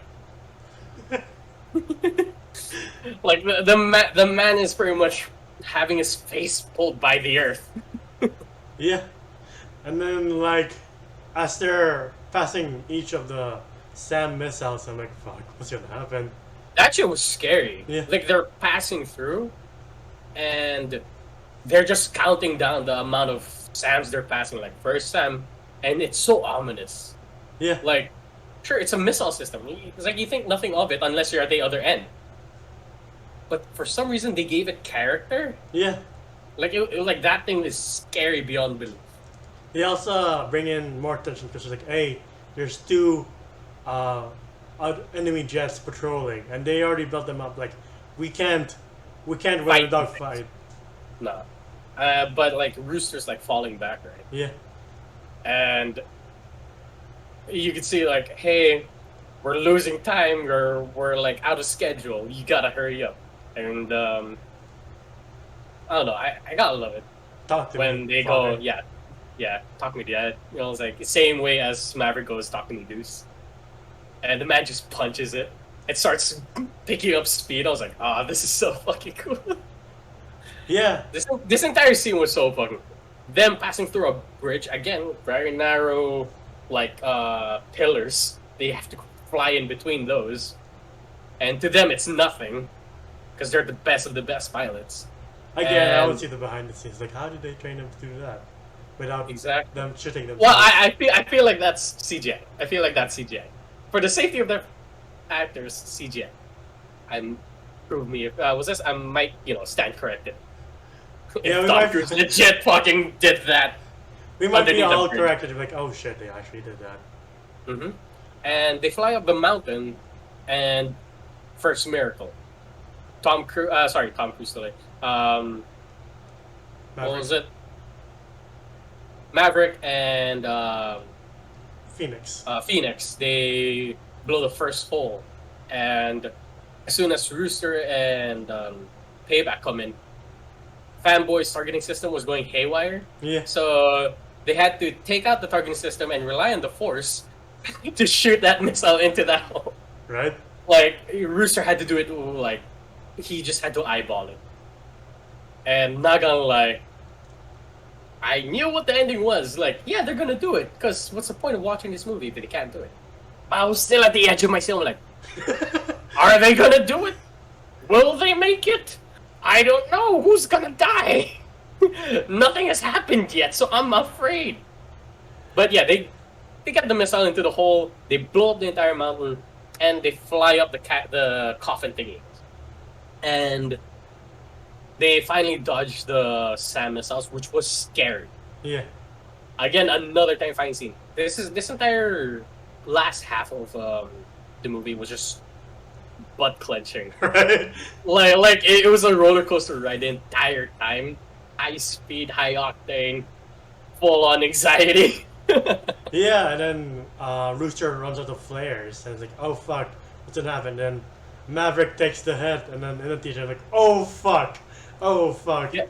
Like the man is pretty much having his face pulled by the earth. Yeah. And then, like, as they're passing each of the SAM missiles, I'm like, fuck, what's gonna happen? That shit was scary. Yeah. Like they're passing through, and they're just counting down the amount of SAMs they're passing. Like first SAM, and it's so ominous. Yeah. Like, sure, it's a missile system. It's like you think nothing of it unless you're at the other end. But for some reason, they gave it character. Yeah. Like it was like that thing is scary beyond belief. They also bring in more tension because it's like, hey, there's two enemy jets patrolling, and they already built them up. Like, we can't win a dogfight. No, but like Rooster's like falling back, right? Yeah. And you can see like, hey, we're losing time, or we're like out of schedule. You gotta hurry up. And I don't know. I gotta love it Talk to when me, they father. go, yeah, talk to me, dad. You know, it's like the same way as Maverick goes, talk to me, Deuce. And the man just punches it. It starts picking up speed. I was like, ah, this is so fucking cool. Yeah. This entire scene was so fucking cool. Them passing through a bridge, again, very narrow, like, pillars. They have to fly in between those. And to them, it's nothing. Because they're the best of the best pilots. Again, I And- would see the behind the scenes. Like, how did they train them to do that without Exactly. them shitting themselves? Well, I feel like that's CGI. I feel like that's CGI. For the safety of their actors, CGI. And prove me if was this, I might stand corrected. Yeah, If we Tom might- Cruise legit fucking did that. We might be underneath the all bridge. corrected. Like, oh shit, they actually did that. Hmm. And they fly up the mountain, and first miracle. Tom Cruise, Tom Cruise today. What Maverick. was it? Maverick and Phoenix. Phoenix. They blow the first hole, and as soon as Rooster and Payback come in, Fanboy's targeting system was going haywire. Yeah. So they had to take out the targeting system and rely on the Force to shoot that missile into that hole. Right? Like, Rooster had to do it, like, he just had to eyeball it. And not gonna lie, I knew what the ending was. Like, yeah, they're gonna do it, because what's the point of watching this movie if they can't do it? But I was still at the edge of my seat, I'm like, are they gonna do it? Will they make it? I don't know. Who's gonna die? Nothing has happened yet, so I'm afraid. But yeah, they get the missile into the hole, they blow up the entire mountain, and they fly up the coffin thingy. And they finally dodged the SAM missiles, which was scary. Yeah. Again, another terrifying scene. This entire last half of the movie was just butt clenching. Right? Like it was a roller coaster ride the entire time. High speed, high octane, full on anxiety. Yeah, and then Rooster runs out of flares, and it's like, oh fuck, what's gonna happen? Then Maverick takes the hit, and then in the teacher like, oh fuck, oh fuck. Yeah.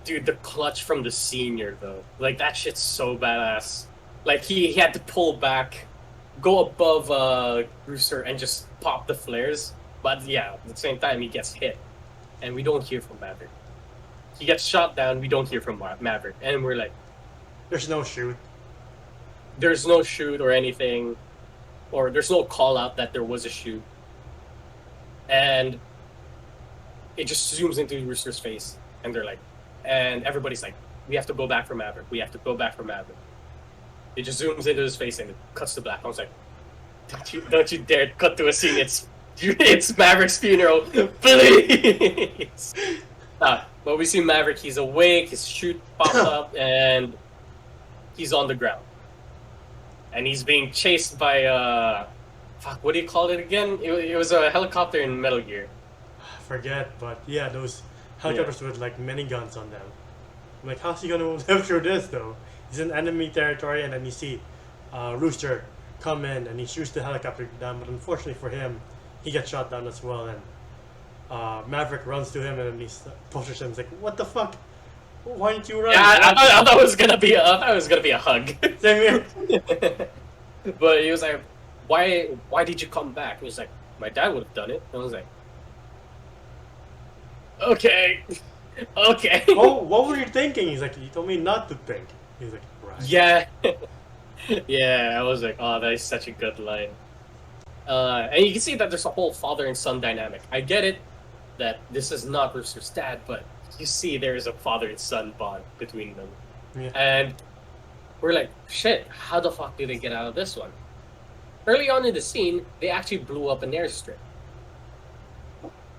Dude, the clutch from the senior though, like that shit's so badass. Like he had to pull back, go above Rooster, and just pop the flares. But yeah, at the same time he gets hit, and we don't hear from Maverick. He gets shot down. We don't hear from Maverick, and we're like, There's no shoot. there's no shoot or anything, or there's no call out that there was a shoot, and it just zooms into Rooster's face, and they're like, and everybody's like, we have to go back for Maverick. We have to go back for Maverick. It just zooms into his face and it cuts to black. I was like, don't you dare cut to a scene. It's Maverick's funeral, please. But we see Maverick. He's awake. His chute pops up, and he's on the ground. And he's being chased by fuck. What do you call it again? It was a helicopter in Metal Gear. forget, but yeah, those helicopters with like many guns on them. I'm like, how's he gonna live through this though? He's in enemy territory, and then you see Rooster come in and he shoots the helicopter down, but unfortunately for him, he gets shot down as well. And Maverick runs to him and then he pushes him. He's like, "What the fuck? Why didn't you run?" Yeah, I thought it was gonna be a hug. Same here. But he was like, "Why did you come back?" He was like, "My dad would have done it." And I was like, "Okay, okay." Oh, what were you thinking? He's like, "You told me not to think." He's like, "Right." Yeah, yeah. I was like, "Oh, that is such a good line." And you can see that there's a whole father and son dynamic. I get it that this is not Rooster's dad, but you see there is a father and son bond between them. Yeah. And we're like, shit, how the fuck did they get out of this one? Early on in the scene, they actually blew up an airstrip.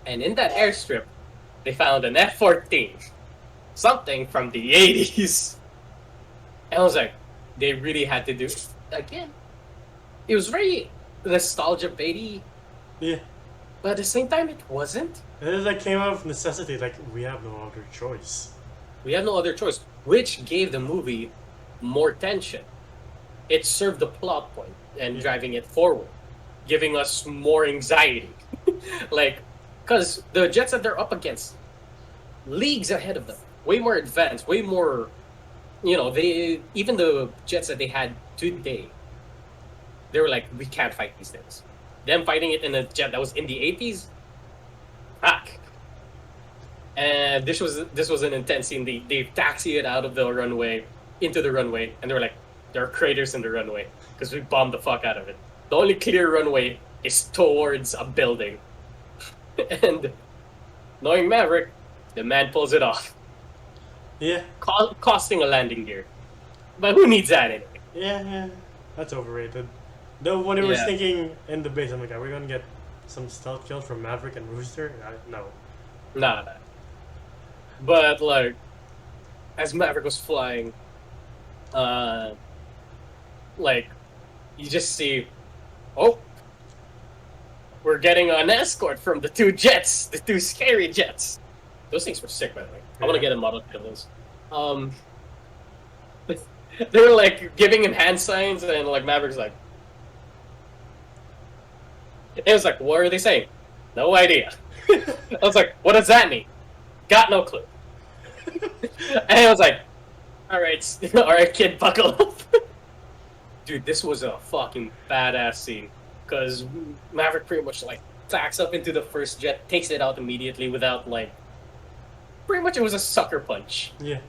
And in that airstrip, they found an F-14. Something from the 80s. And I was like, they really had to do it again. It was very nostalgia baity, Yeah. but at the same time, it wasn't. And it like came out of necessity. Like we have no other choice. We had no other choice, which gave the movie more tension. It served the plot point and driving it forward, giving us more anxiety. Like, because the jets that they're up against, leagues ahead of them, way more advanced, way more, even the jets that they had today, they were like, we can't fight these things. Them fighting it in a jet that was in the 80s, fuck. And this was an intense scene. They taxi it out of the runway into the runway, and they were like, there are craters in the runway because we bombed the fuck out of it. The only clear runway is towards a building, and knowing Maverick, the man pulls it off. Yeah. Costing a landing gear, but who needs that anyway? Yeah. That's overrated. Though when I was thinking in the base, I'm like, are we gonna get some stealth kills from Maverick and Rooster? No. Nah. But like, as Maverick was flying, like, you just see, oh, we're getting an escort from the two jets, the two scary jets. Those things were sick, by the way. I want to get a model to those. They were like giving him hand signs, and like Maverick's like, it was like, what are they saying? No idea. I was like, what does that mean? Got no clue. And I was like, all right, kid, buckle up. Dude, this was a fucking badass scene because Maverick pretty much like backs up into the first jet, takes it out immediately without like, pretty much it was a sucker punch. Yeah.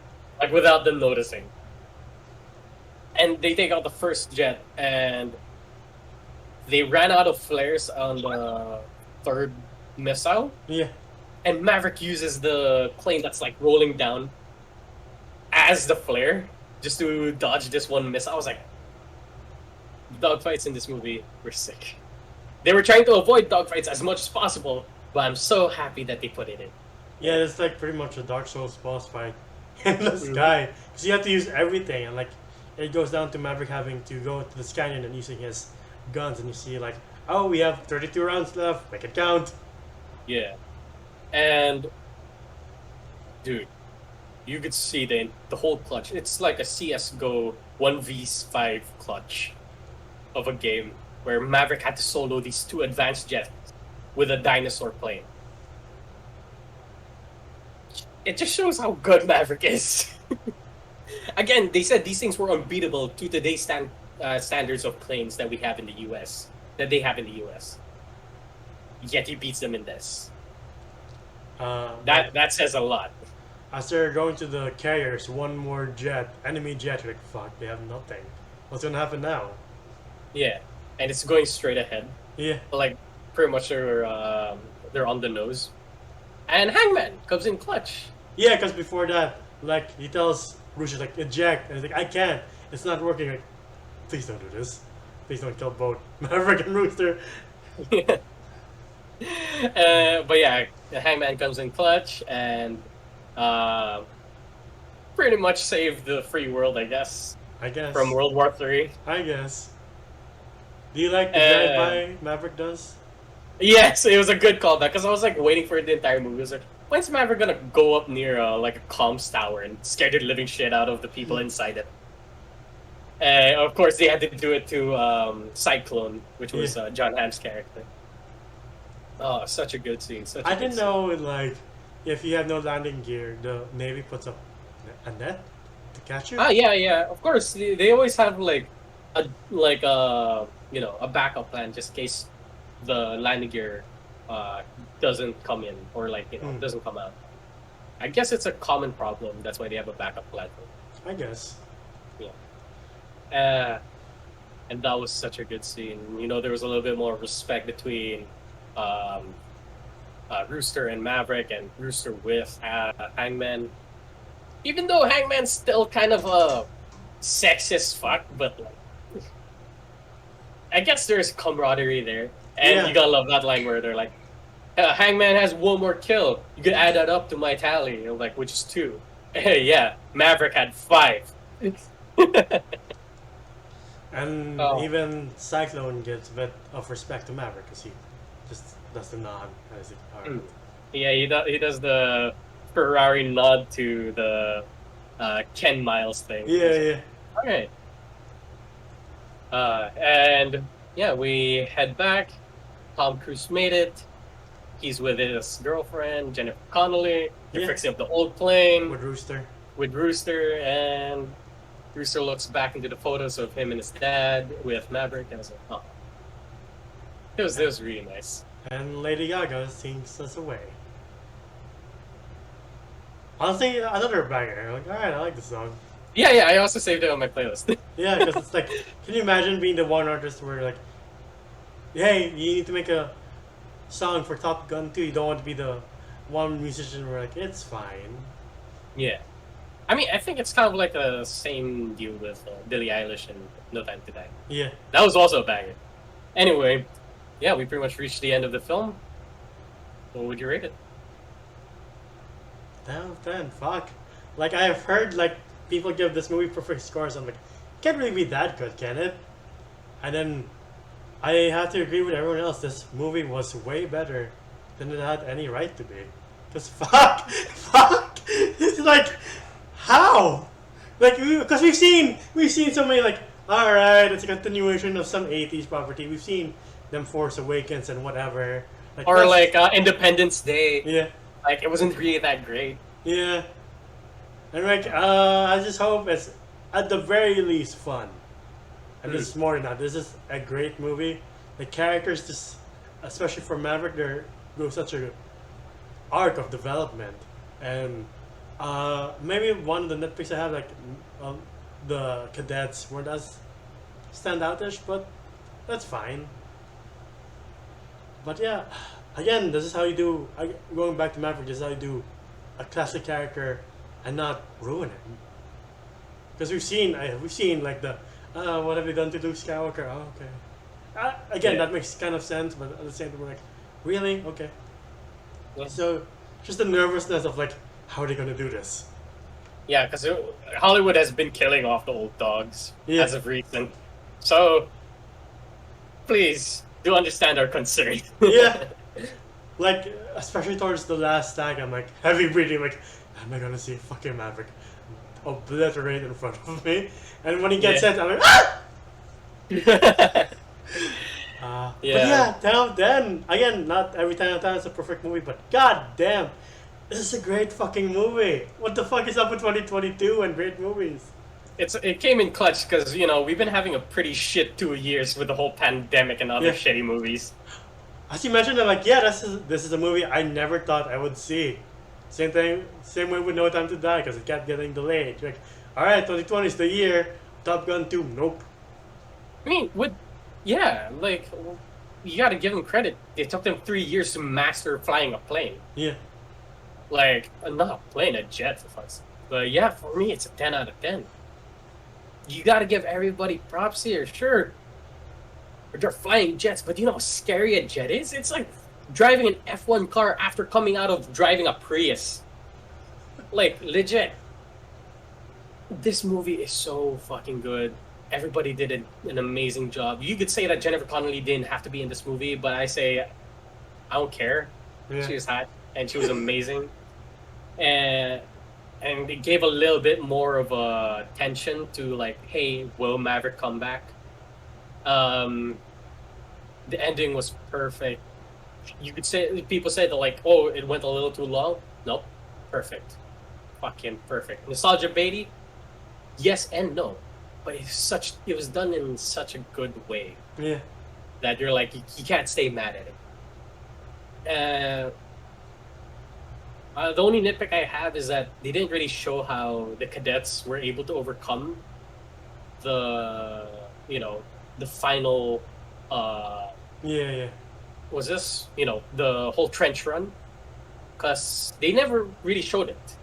Like without them noticing. And they take out the first jet, and they ran out of flares on the third missile. Yeah. And Maverick uses the plane that's like rolling down as the flare just to dodge this one missile. I was like, dogfights in this movie were sick. They were trying to avoid dogfights as much as possible, but I'm so happy that they put it in. Yeah, it's like pretty much a Dark Souls boss fight in the sky. Because you have to use everything, and like it goes down to Maverick having to go to the canyon and using his guns, and you see like, oh, we have 32 rounds left, make it count. Yeah. And dude, you could see the whole clutch. It's like a CS:GO 1v5 clutch of a game where Maverick had to solo these two advanced jets with a dinosaur plane. It just shows how good Maverick is. Again, they said these things were unbeatable to today's standards of planes that we have in the US, that they have in the US. Yet he beats them in this. That says a lot. As they're going to the carriers, one more jet, enemy jet, you're like, fuck, they have nothing. What's gonna happen now? Yeah, and it's going straight ahead. Yeah. Like, pretty much they're on the nose. And Hangman comes in clutch. Yeah, because before that, like, he tells Rooster, like, eject, and he's like, I can't, it's not working. Like, please don't do this. Please don't kill both Maverick and Rooster. But yeah, the Hangman comes in clutch and pretty much saved the free world, I guess. From World War III. I guess. Do you like the drive-by Maverick does? Yes, it was a good callback because I was like waiting for it the entire movie. I was like, when's Maverick gonna go up near like a comms tower and scare the living shit out of the people inside it? Of course, they had to do it to Cyclone, which was Yeah. John Hamm's character. Oh, such a good scene. Such a I good didn't scene. know like if you have no landing gear, the Navy puts up a net to catch you. Ah, yeah, yeah. Of course, they always have a a backup plan just in case the landing gear doesn't come in or Hmm. doesn't come out. I guess it's a common problem. That's why they have a backup plan. I guess. Yeah. Uh, and that was such a good scene. There was a little bit more respect between um, Rooster and Maverick, and Rooster with Hangman. Even though Hangman's still kind of a sexist fuck, but I guess there's camaraderie there, and Yeah. you gotta love that line where they're like, "Hangman has one more kill. You could add that up to my tally." Like, which is two. Yeah, Maverick had five. And Oh. even Cyclone gives a bit of respect to Maverick because he just does the nod as if, Mm. Yeah, he does the Ferrari nod to the Ken Miles thing. yeah, He's like, yeah. all right. And yeah, we head back. Tom Cruise made it. He's with his girlfriend, Jennifer Connelly. They're Yeah. fixing up the old plane With Rooster. with Rooster, and Rooster looks back into the photos of him and his dad with Maverick, and I was like, oh. It was really nice. And Lady Gaga sings us away. Honestly, another banger. Like, alright, I like this song. Yeah, yeah, I also saved it on my playlist. Yeah, because it's like, can you imagine being the one artist where like, hey, you need to make a song for Top Gun 2. You don't want to be the one musician where like, it's fine. Yeah. I mean, I think it's kind of like the same deal with Billie Eilish and No Time to Die. Yeah. That was also a banger. Anyway, yeah, we pretty much reached the end of the film. What would you rate it? 10 out of 10. Fuck. Like, I have heard like people give this movie perfect scores. I'm like, can't really be that good, can it? And then I have to agree with everyone else. This movie was way better than it had any right to be. Cause fuck. It's like, how? Like, because we've seen so many like, all right, it's a continuation of some '80s property. We've seen them Force Awakens and whatever. Like, Or that's, like Independence Day. yeah, Like, it wasn't really that great. yeah. And like, I just hope it's at the very least fun. And this is more than that. This is a great movie. The characters, just especially for Maverick, they go such a arc of development. And maybe one of the nitpicks I have, like the cadets weren't as standoutish, but that's fine. But yeah, again, this is how you do. Going back to Maverick, this is how you do a classic character and not ruin it. Because we've seen like the what have they done to Luke Skywalker? Oh, okay. Again, Yeah. that makes kind of sense, but at the same time, we're like, really? Okay. Yeah, So just the nervousness of like, how are they gonna do this? yeah, because Hollywood has been killing off the old dogs Yeah. as of recent. So, please do understand our concern. Yeah. Like, especially towards the last tag, I'm like heavy breathing. Like, am I gonna see fucking Maverick obliterate in front of me? And when he gets Yeah. hit, I'm like, ah! But Yeah. yeah, now then again, not every time it's a perfect movie, but god damn, this is a great fucking movie. What the fuck is up with 2022 and great movies? It came in clutch because we've been having a pretty shit 2 years with the whole pandemic and other Yeah. shitty movies. As you mentioned, I'm like, yeah, this is a movie I never thought I would see. Same thing, same way with No Time to Die because it kept getting delayed. You're like, all right, 2020 is the year. Top Gun 2, nope. I mean, like you got to give them credit. It took them 3 years to master flying a plane. Yeah, Like not a plane, a jet for fuck's sake. But yeah, for me, it's a 10 out of 10. You got to give everybody props here. Sure, they're flying jets, but you know how scary a jet is? It's like driving an F1 car after coming out of driving a Prius. Like, legit. This movie is so fucking good. Everybody did an amazing job. You could say that Jennifer Connelly didn't have to be in this movie, but I say I don't care. Yeah. She was hot and she was amazing, and it gave a little bit more of a tension to like, hey, will Maverick come back? Um, the ending was perfect. You could say people say that like, oh, it went a little too long. Nope, perfect, fucking perfect. Nostalgia baity, yes and no, but it was done in such a good way Yeah. that you're like you can't stay mad at it. The only nitpick I have is that they didn't really show how the cadets were able to overcome the the final Yeah. was this the whole trench run, because they never really showed it.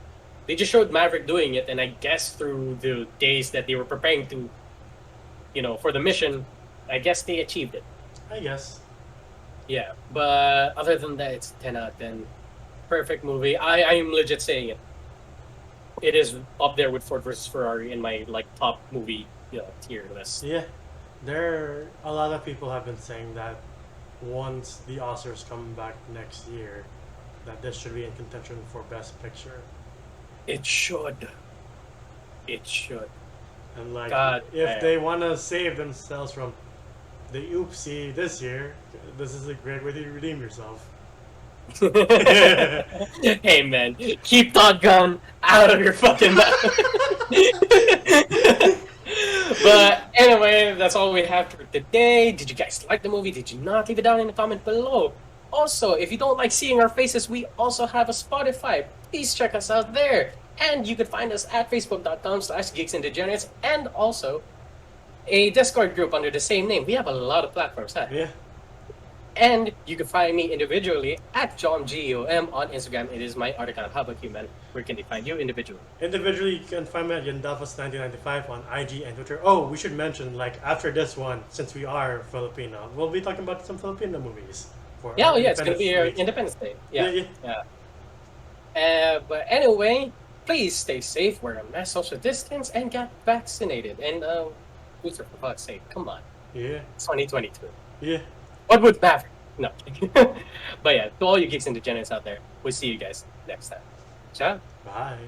They just showed Maverick doing it, and I guess through the days that they were preparing to for the mission, I guess they achieved it. I guess. Yeah, but other than that, it's 10 out of 10. Perfect movie. I'm legit saying it. It is up there with Ford versus Ferrari in my like top movie tier list. Yeah. There, a lot of people have been saying that once the Oscars come back next year, that this should be in contention for Best Picture. It should. It should. And like, God if damn. they want to save themselves from the oopsie this year, this is a great way to redeem yourself. Hey man, keep Top Gun out of your fucking mouth. But anyway, that's all we have for today. Did you guys like the movie? Did you not? Leave it down in the comment below. Also, if you don't like seeing our faces, we also have a Spotify. Please check us out there. And you can find us at facebook.com/geeksanddegenerates, and also a Discord group under the same name. We have a lot of platforms, huh? Yeah. And you can find me individually at JomGOM on Instagram. It is my art account. How about you, man? Where can they find you individually? Individually, you can find me at Yandafas1995 on IG and Twitter. Oh, we should mention, like, after this one, since we are Filipino, we'll be talking about some Filipino movies. Yeah, it's going to be Independence Day. Yeah. But anyway, please stay safe, wear a mask, social distance, and get vaccinated. And booster, for fuck's sake, come on. Yeah. It's 2022. Yeah. What would Maverick? No. But yeah, to all you geeks and degenerates out there, we'll see you guys next time. Ciao. Bye.